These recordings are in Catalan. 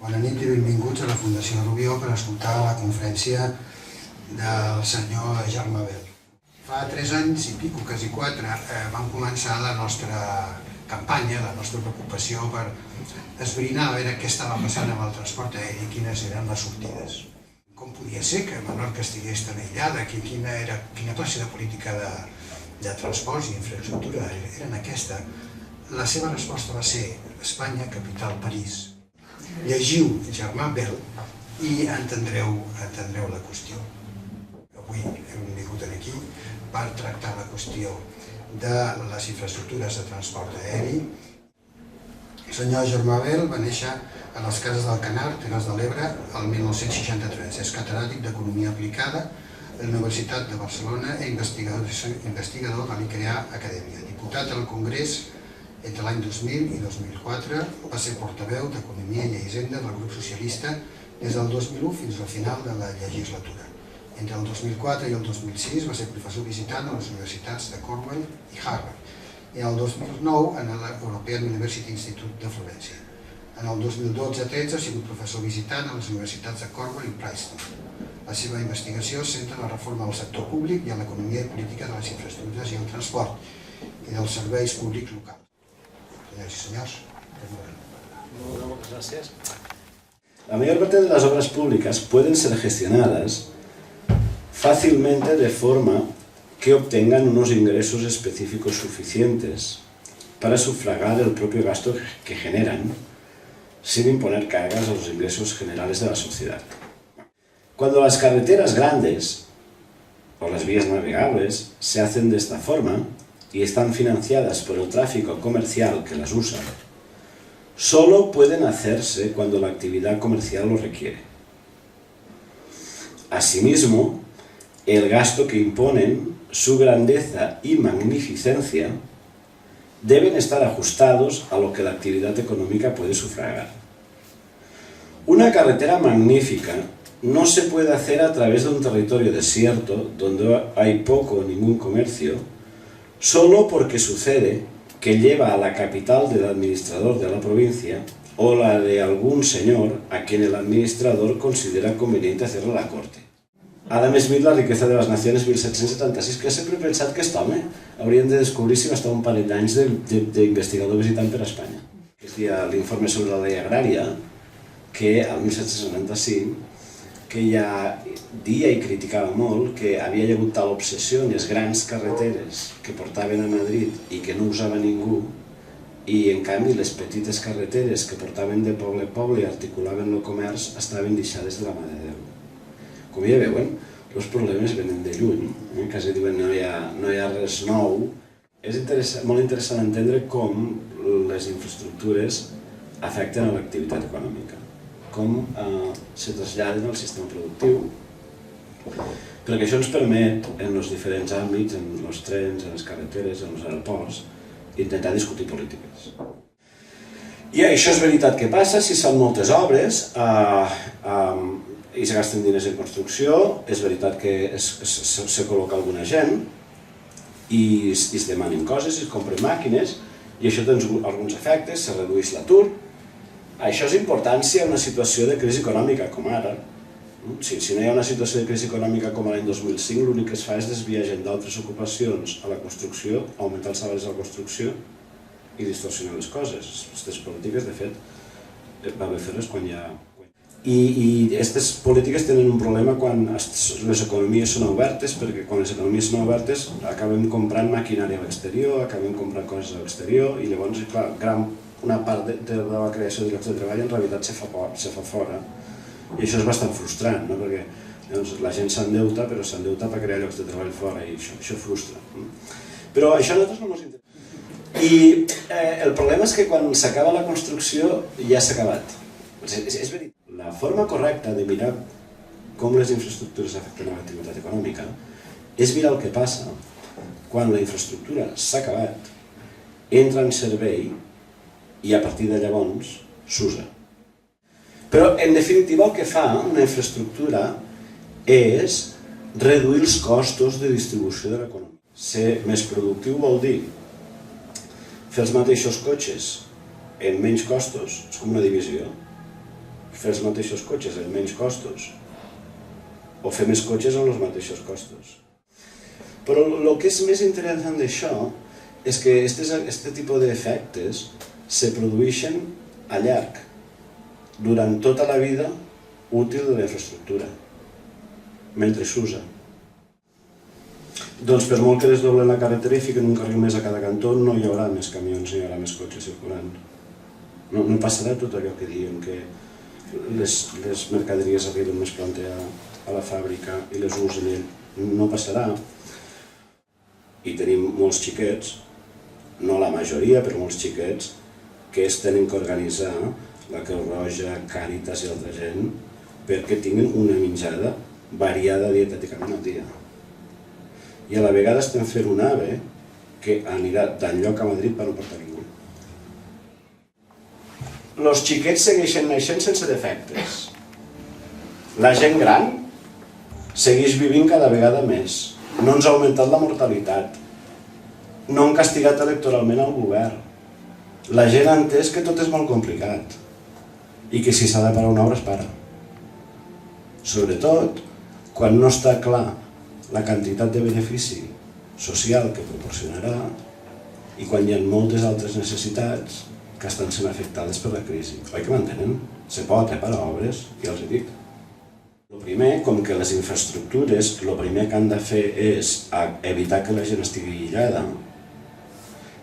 Bona nit i benvinguts a la Fundació Rubió per escoltar la conferència del senyor Germà Bel. Fa 3 anys i pico, quasi 4, vam començar la nostra campanya, la nostra preocupació per esbrinar a veure què estava passant amb el transport aeri i quines eren les sortides. Com podia ser que Menorca estigués tan aïllada, quina classe de política de transports i infraestructura eren aquesta? La seva resposta va ser Espanya, capital, París. Llegiu Germà Bel i entendreu la qüestió. Avui hem vingut aquí per tractar la qüestió de les infraestructures de transport aeri. El senyor Germà Bel va néixer a les Cases d'Alcanar, Terres de l'Ebre, el 1963. És catedràtic d'Economia Aplicada a la Universitat de Barcelona i investigador de l'ICREA Acadèmia. Diputat al Congrés entre l'any 2000 i 2004, va ser portaveu d'Economia i Hisenda del grup socialista des del 2001 fins al final de la legislatura. Entre el 2004 i el 2006 va ser professor visitant a les universitats de Cornell i Harvard i el 2009 en l'European University Institute de Florència. En el 2012-13 ha sigut professor visitant a les universitats de Cornell i Princeton. La seva investigació es centra en la reforma del sector públic i en l'economia i política de les infraestructures i el transport i dels serveis públics locals. Señores y señores, Muchas gracias. La mayor parte de las obras públicas pueden ser gestionadas fácilmente de forma que obtengan unos ingresos específicos suficientes para sufragar el propio gasto que generan, sin imponer cargas a los ingresos generales de la sociedad. Cuando las carreteras grandes o las vías navegables se hacen de esta forma y están financiadas por el tráfico comercial que las usa, solo pueden hacerse cuando la actividad comercial lo requiere. Asimismo, el gasto que imponen, su grandeza y magnificencia deben estar ajustados a lo que la actividad económica puede sufragar. Una carretera magnífica no se puede hacer a través de un territorio desierto donde hay poco o ningún comercio, solo porque sucede que lleva a la capital del administrador de la provincia o la de algún señor a quien el administrador considera conveniente hacerle la corte. Adam Smith, La riqueza de las naciones, 1776, que sempre he pensat que aquest home haurien de descobrir si va estar un parell d'anys d'investigador visitant per Espanya. Existia l'informe sobre la llei agrària, que al 1775 que ja dia i criticava molt que havia hagut tal obsessió en les grans carreteres que portaven a Madrid i que no usava ningú, i en canvi les petites carreteres que portaven de poble a poble i articulaven el comerç estaven deixades de la mà de Déu. Com ja veuen, els problemes venen de lluny, quasi diuen no hi ha res nou. És molt interessant entendre com les infraestructures afecten a l'activitat econòmica, com se traslladen al sistema productiu, perquè això ens permet, en els diferents àmbits, en els trens, en les carreteres, en els aeroports, intentar discutir polítiques. I això és veritat que passa si es fan moltes obres i se gasten diners en construcció, és veritat que se col·loca alguna gent i es demanen coses, es compren màquines, i això té alguns efectes, se redueix l'atur. Això és important si hi ha una situació de crisi econòmica, com ara. Si no hi ha una situació de crisi econòmica com l'any 2005, l'únic que es fa és desviar gent d'altres ocupacions a la construcció, augmentar els salaris a la construcció i distorsionar les coses. Aquestes polítiques, de fet, va bé fer-les quan hi ha... I aquestes polítiques tenen un problema quan les economies són obertes, perquè quan les economies són obertes acabem comprant maquinària a l'exterior, acabem comprant coses a l'exterior, i llavors, clar, una part de la creació de llocs de treball en realitat se fa fora, i això és bastant frustrant, perquè la gent s'endeuta, però s'endeuta per crear llocs de treball fora, i això frustra. Però això a nosaltres no ens interessa. I el problema és que quan s'acaba la construcció ja s'ha acabat. És veritat. La forma correcta de mirar com les infraestructures afecten a l'activitat econòmica és mirar el que passa quan la infraestructura s'ha acabat, entra en servei i a partir de llavors s'usa. Però, en definitiva, el que fa una infraestructura és reduir els costos de distribució de l'economia. Ser més productiu vol dir fer els mateixos cotxes en menys costos, és com una divisió. fer els mateixos cotxes amb menys costos o fer més cotxes amb els mateixos costos. Però el que és més interessant d'això és que aquest tipus d'efectes se produeixen a llarg, durant tota la vida útil de la infraestructura, mentre s'usa. Doncs per molt que desdoblen la carretera i fiquen un carril més a cada cantó, no hi haurà més camions, no hi haurà més cotxes circulant. No passarà tot allò que diuen, que les mercaderies arriben més prompte a la fàbrica i les usen, no passarà. I tenim molts xiquets, no la majoria, però molts xiquets, que es tenen que organitzar, la Creu Roja, Càritas i altra gent, perquè tinguin una menjada variada dietèticament al dia. I a la vegada estem fent un AVE que anirà d'enlloc a Madrid per no portar ningú. Els xiquets segueixen naixent sense defectes. La gent gran segueix vivint cada vegada més. No ens ha augmentat la mortalitat. No han castigat electoralment el govern. La gent ha entès que tot és molt complicat i que si s'ha de parar una obra es para. Sobretot quan no està clar la quantitat de benefici social que proporcionarà i quan hi ha moltes altres necessitats que estan sent afectades per la crisi. Oi que m'entenen? Se pot parar obres, ja els dic. El primer, com que les infraestructures, el primer que han de fer és evitar que la gent estigui aïllada,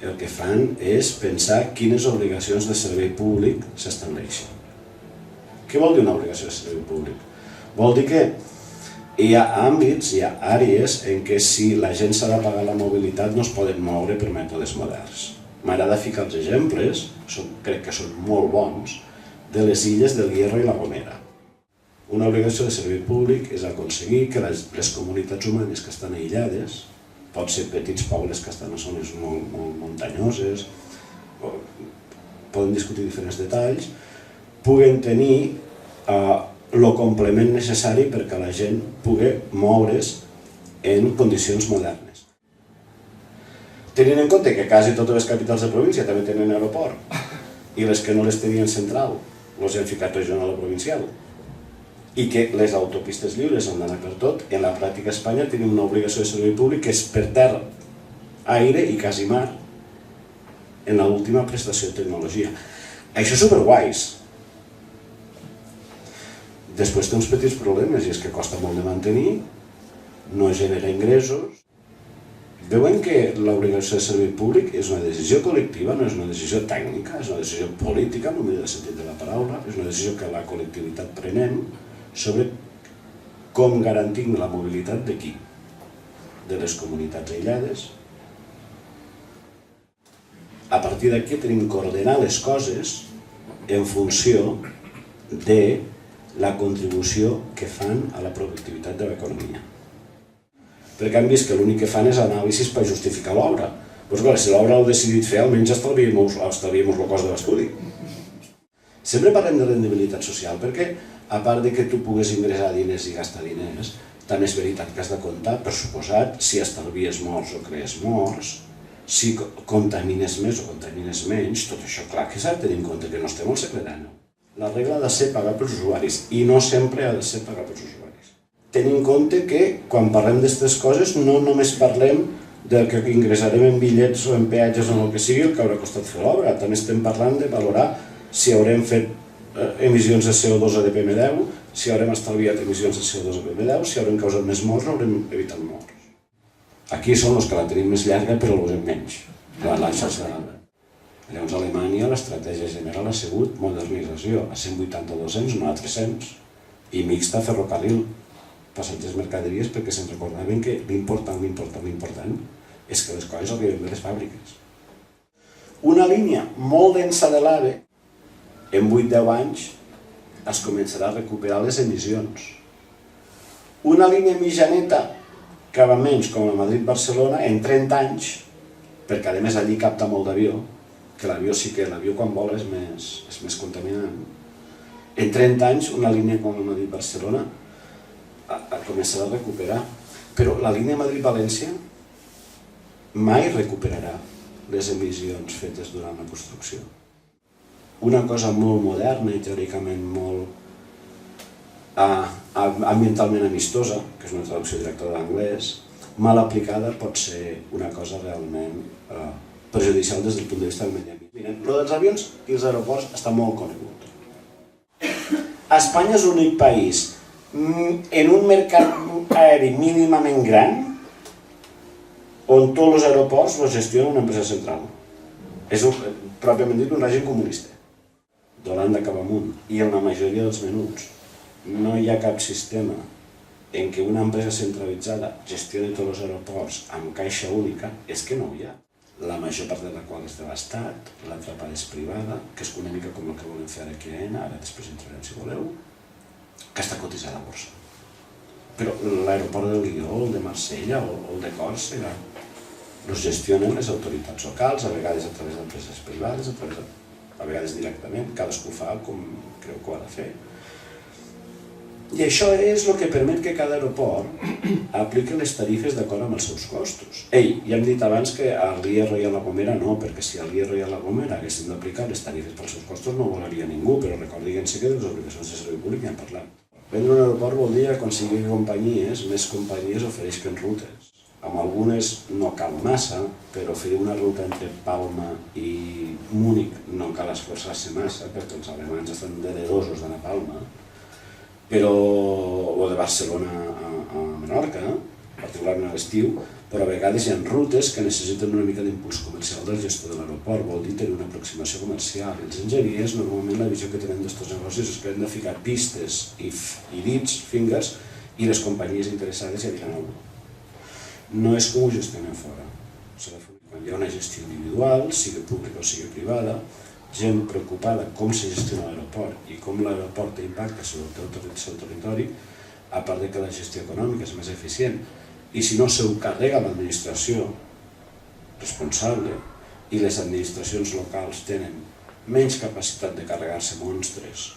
el que fan és pensar quines obligacions de servei públic s'estableixen. Què vol dir una obligació de servei públic? Vol dir que hi ha àmbits, hi ha àrees en què si la gent s'ha de pagar la mobilitat no es poden moure per mètodes moderns. M'agrada ficar els exemples, crec que són molt bons, de les illes del Hierro i la Gomera. Una obligació de servei públic és aconseguir que les comunitats humanes que estan aïllades, pot ser petits pobles que estan a zones molt muntanyoses, poden discutir diferents detalls, puguen tenir el complement necessari perquè la gent pugui moure's en condicions modernes. Tenint en compte que quasi totes les capitals de província també tenen aeroport i les que no les tenien central els han ficat regional o provincial i que les autopistes lliures han d'anar per tot, en la pràctica a Espanya tenim una obligació de servei públic que és per terra, aire i quasi mar en l'última prestació de tecnologia. Això és superguais. Després té uns petits problemes i és que costa molt de mantenir, no genera ingressos. Veuen que l'obligació de servei públic és una decisió col·lectiva, no és una decisió tècnica, és una decisió política, en el millor sentit de la paraula, és una decisió que la col·lectivitat prenem sobre com garantim la mobilitat de qui? De les comunitats aïllades. A partir d'aquí tenim que ordenar les coses en funció de la contribució que fan a la productivitat de l'economia. Perquè han vist que l'únic que fan és anàlisis per justificar l'obra. Doncs clar, si l'obra l'heu decidit fer, almenys estalviem el cost de l'estudi. Sempre parlem de rendibilitat social perquè, a part de que tu puguis ingressar diners i gastar diners, també és veritat que has de comptar, per suposat, si estalvies morts o crees morts, si contamines més o contamines menys, tot això clar que s'ha de tenir en compte que no estem al segle XIX. La regla ha de ser pagar pels usuaris i no sempre ha de ser pagar pels usuaris. Tenim en compte que quan parlem d'aquestes coses no només parlem del que ingressarem en bitllets o en peatges o en el que sigui el que haurà costat fer l'obra, també estem parlant de valorar si haurem fet emissions de CO2 a DPM10, si haurem estalviat emissions de CO2 a DPM10, si haurem causat més morts o haurem evitat morts. Aquí són els que la tenim més llarga però l'usem menys, la xarxa d'alta. Llavors a Alemanya l'estratègia general ha sigut modernització, a 180-200, no a 300, i mixta ferrocarril, passatgers mercaderies, perquè se'n recordaven que l'important és que les coses arriben de les fàbriques. Una línia molt densa de l'AVE, en 8-10 anys es començarà a recuperar les emissions. Una línia mitjaneta que va menys, com la Madrid-Barcelona, en 30 anys, perquè a més allí capta molt d'avió, que l'avió sí que l'avió quan vola és més contaminant. En 30 anys una línia com la Madrid-Barcelona començarà a recuperar, però la línia Madrid-València mai recuperarà les emissions fetes durant la construcció. Una cosa molt moderna i teòricament molt ambientalment amistosa, que és una traducció directa de l'anglès, mal aplicada pot ser una cosa realment perjudicial des del punt de vista del medi ambient. Miren, lo dels avions i els aeroports està molt conegut. Espanya és l'únic país en un mercat aeri mínimament gran on tots els aeroports els gestiona una empresa central. És pròpiament dit un règim comunista. D'Holanda cap amunt. I en la majoria dels menuts no hi ha cap sistema en què una empresa centralitzada gestioni tots els aeroports amb caixa única. És que no hi ha. La major part de la qual és de l'Estat, l'altra part és privada, que és una mica com el que volem fer ara aquí a ENA, ara després entrarem si voleu, que està cotitzada a la borsa. Però l'aeroport de Lió, el de Marsella o el de Còrsega els gestionen les autoritats locals, a vegades a través d'empreses privades, a vegades directament, cadascú fa com creu que ho ha de fer. I això és el que permet que cada aeroport apliqui les tarifes d'acord amb els seus costos. Ei, ja hem dit abans que a l'Hierro i a la Gomera no, perquè si a l'Hierro i a la Gomera haguessin d'aplicar les tarifes pels seus costos no ho volaria ningú, però recordin-se que de les obligacions de servei públic ja hem parlat. Vendre un aeroport vol dir aconseguir que més companyies ofereixen rutes. Amb algunes no cal massa, però fer una ruta entre Palma i Múnich no cal esforçar-se massa, perquè els alemanys estan deredosos d'anar a Palma, però, o de Barcelona a Menorca, particularment a l'estiu, però a vegades hi ha rutes que necessiten una mica d'impuls comercial del gestor de l'aeroport, vol dir tenir una aproximació comercial. Els enginyers, normalment la visió que tenen d'aquests negocis és que hem de ficar pistes i dits, fingers, i les companyies interessades ja diran alguna cosa. No és com ho gestionen fora. Quan hi ha una gestió individual, sigui pública o sigui privada, gent preocupada com se gestiona l'aeroport i com l'aeroport té impacte sobre el seu territori, a part de que la gestió econòmica és més eficient. I si no, s'ho carrega l'administració responsable i les administracions locals tenen menys capacitat de carregar-se monstres.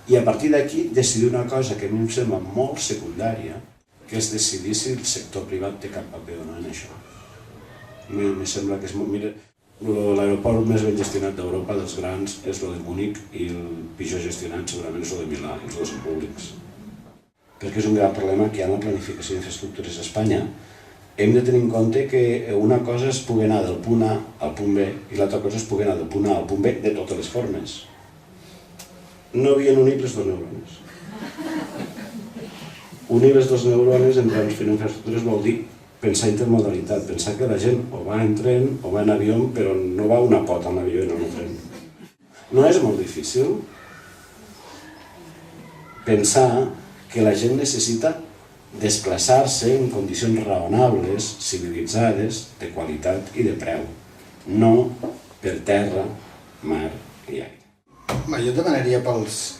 I a partir d'aquí decidir una cosa que a mi em sembla molt secundària, que és decidir si el sector privat té cap paper o no en això. Me sembla que és molt... Mira, l'aeroport més ben gestionat d'Europa dels grans és el de Múnich i el pitjor gestionat segurament és el de Milà, els dos són públics. Perquè és un gran problema que hi ha en la planificació d'infraestructures a Espanya. Hem de tenir en compte que una cosa es pugui anar del punt A al punt B i l'altra cosa es pugui anar del punt A al punt B de totes les formes. No havien unit les dues neurones. Unir les dues neurones en planificació d'infraestructures vol dir pensar intermodalitat, pensar que la gent o va en tren o va en avió, però no va una pota en l'avió i no en el tren. No és molt difícil pensar que la gent necessita desplaçar-se en condicions raonables, civilitzades, de qualitat i de preu, no per terra, mar i aire. Jo demanaria pels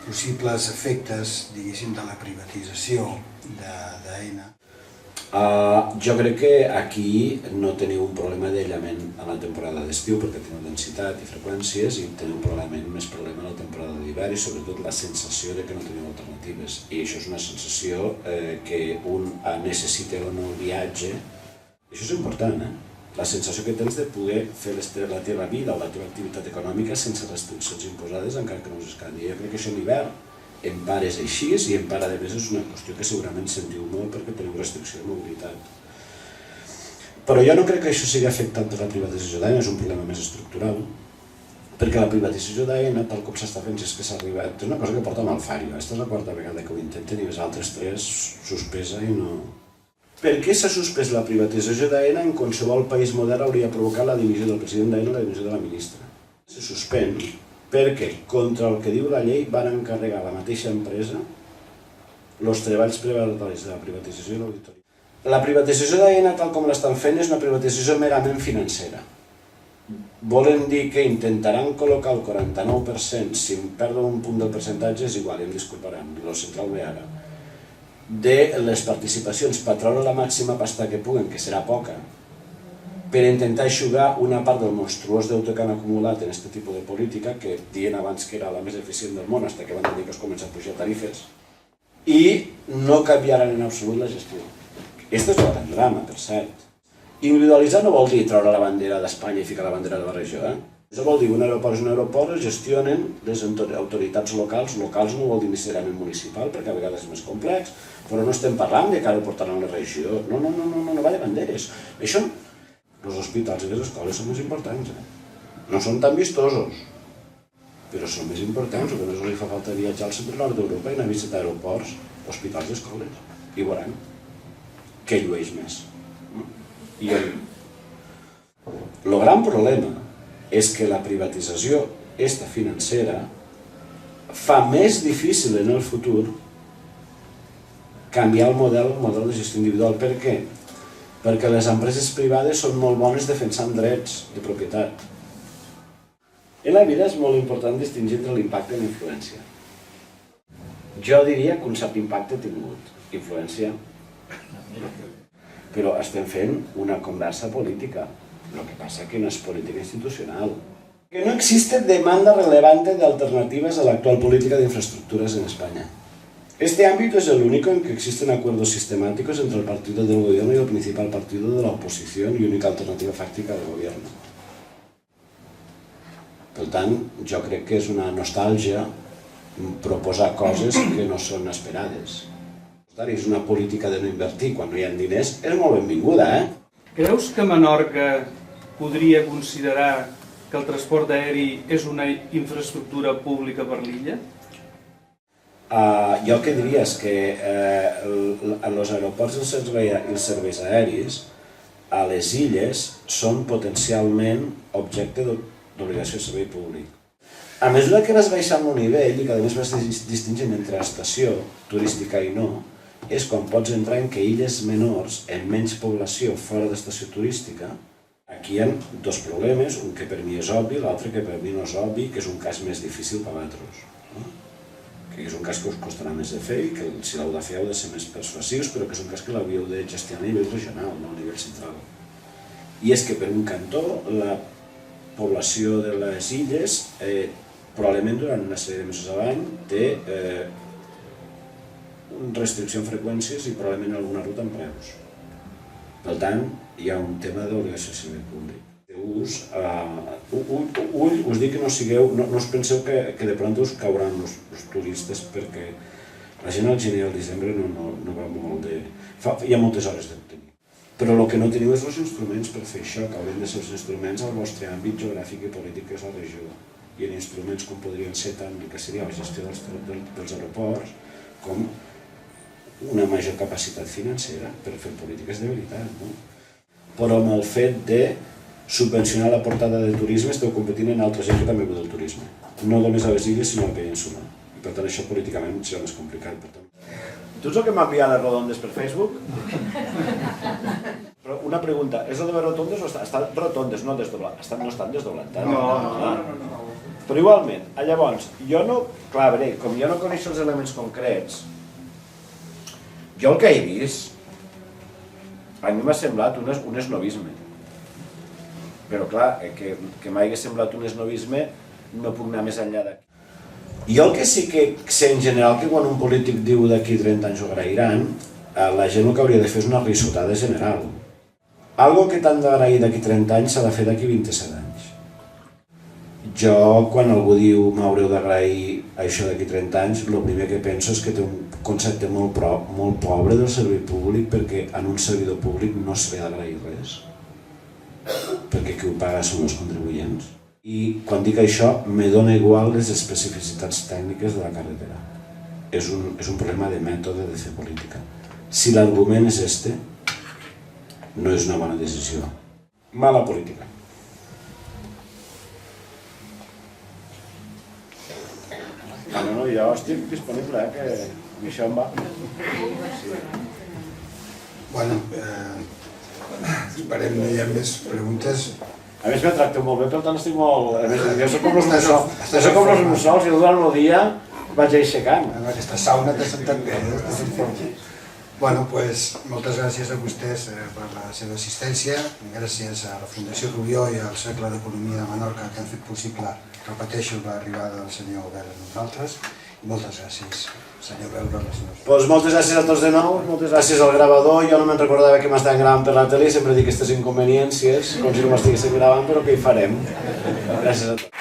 possibles efectes, diguéssim, de la privatització d'AENA. Jo crec que aquí no teniu un problema d'aïllament a la temporada d'estiu perquè teniu densitat i freqüències i teniu probablement més problema a la temporada d'hivern i sobretot la sensació de que no teniu alternatives. I això és una sensació que un necessita o no el viatge. Això és important, La sensació que tens de poder fer la teva vida o la teva activitat econòmica sense restriccions imposades encara que no us escandi. Jo crec que això en hivern en part és així i en part a més és una qüestió que segurament sentiu molt perquè teniu restricció de mobilitat. Però jo no crec que això sigui afectat per la privatització d'AENA, és un problema més estructural, perquè la privatització d'AENA, tal com s'està fent, és que s'ha arribat, és una cosa que porta a Malfario, aquesta és la quarta vegada que ho intenten i les altres tres suspesa i no... Per què s'ha suspès la privatització d'AENA en qualsevol país modern hauria provocat la dimissió del president d'AENA i la dimissió de la ministra? Se suspèn perquè, contra el que diu la llei, van encarregar a la mateixa empresa els treballs preparatoris de la privatització i l'auditoria. La privatització d'AENA, tal com l'estan fent, és una privatització merament financera. Volen dir que intentaran col·locar el 49%, si em perdo un punt del percentatge és igual, ja em disculparan, lo central ve ara, de les participacions per treure la màxima pasta que puguen, que serà poca, per intentar eixugar una part del monstruós deute que han acumulat en aquest tipus de política, que diuen abans que era la més eficient del món, fins que van dir que es comença a pujar tarifes, i no canviaran en absolut la gestió. Aquest és el gran drama, per cert. Individualitzar no vol dir treure la bandera d'Espanya i ficar la bandera de la regió, Això vol dir que un aeroport es gestionen les autoritats locals. Locals no vol dir necessàriament municipal, perquè a vegades és més complex, però no estem parlant de que ha de portar a una regió. No va de banderes. Això, els hospitals i les escoles són més importants. No són tan vistosos, però són més importants. El que més els fa falta viatjar al centre nord d'Europa i anar a visitar aeroports, hospitals i escoles. I veuran què llueix més. I el gran problema és que la privatització esta financera fa més difícil en el futur canviar el model de gestió individual. Per què? Perquè les empreses privades són molt bones defensant drets de propietat. En la vida és molt important distingir entre l'impacte i la influència. Jo diria que un cert impacte ha tingut. Influència. Però estem fent una conversa política. Lo que pasa que no es política institucional. Que no existe demanda relevante de alternativas a la actual política de infraestructuras en España. Este ámbito es el único en que existen acuerdos sistemáticos entre el partido del gobierno y el principal partido de la oposición y única alternativa fàctica del gobierno. Per tant, jo crec que és una nostàlgia proposar coses que no són esperades. És una política de no invertir quan no hi ha diners, és molt benvinguda, Creus que Menorca podria considerar que el transport aeri és una infraestructura pública per l'illa? Jo el que diria és que els aeroports i els serveis aèris a les illes són potencialment objecte d'obligació de servei públic. A mesura que vas baixant el nivell i que a més vas distingint entre estació turística i no, és quan pots entrar en que illes menors, amb menys població fora d'estació turística, aquí hi ha dos problemes, un que per mi és obvi, l'altre que per mi no és obvi, que és un cas més difícil per vosaltres. Que és un cas que us costarà més de fer i que si l'heu de fer heu de ser més persuasius, però que és un cas que l'hauríeu de gestionar a nivell regional, no a nivell central. I és que per un cantó la població de les illes probablement durant una sèrie de mesos a l'any té restricció en freqüències i probablement alguna ruta en preus. Per tant, hi ha un tema d'obligació de servei públic. Us dic que no us penseu que de pront us cauran els turistes perquè la gent al gener i al desembre no va molt de... Hi ha moltes hores de tenir. Però el que no teniu és els instruments per fer això, que haurien de ser els instruments al vostre àmbit geogràfic i polític que és la regió. I en instruments com podrien ser tant el que seria la gestió dels aeroports com una major capacitat financera per fer polítiques de veritat. Però amb el fet de subvencionar la portada de turisme esteu competint en altra gent que també ve del turisme. No només a les illes, sinó a la península. I per tant això políticament serà més complicat. Tu ets el que m'ha enviat les rodondes per Facebook? Però una pregunta, és el de les rotondes o estan rotondes, no estan desdoblades? No. Però igualment, llavors, jo no... Clar, a veure, com jo no coneixo els elements concrets, jo el que he vist, a mi m'ha semblat un esnovisme. Però clar, que m'hagi semblat un esnovisme no puc anar més enllà d'aquí. Jo el que sí que sé en general que quan un polític diu d'aquí 30 anys ho agrairan, la gent el que hauria de fer és una risotada general. Algo que t'han d'agrair d'aquí 30 anys s'ha de fer d'aquí 27 anys. Jo, quan algú diu m'haureu d'agrair això d'aquí 30 anys, el primer que penso és que té un concepte molt pobre del servei públic, perquè en un servidor públic no se li ha d'agrair res, perquè qui ho paga són els contribuents. I quan dic això, me dona igual les especificitats tècniques de la carretera. És un problema de mètode de fer política. Si l'argument és este, no és una bona decisió. Mala política. No, jo estic disponible, que amb això em va. Bueno, esperem no hi ha més preguntes. A més, me tracteu molt bé, per tant estic molt... A més, jo soc com els mussols i durant el dia vaig aixecant. Aquesta sauna t'ha sentat bé. Bueno, doncs moltes gràcies a vostès per la seva assistència, gràcies a la Fundació Rubió i al Cercle d'Economia de Menorca que han fet possible, repeteixo, l'arribada del senyor Obert a nosaltres, Moltes gràcies, senyor Bel, per les nostres. Pues moltes gràcies a tots de nou, moltes gràcies al gravador. Jo no me'n recordava que m'estaven gravant per la tele, sempre dic aquestes inconveniències, com si no m'estiguessin gravant, però què hi farem? Gràcies a tots.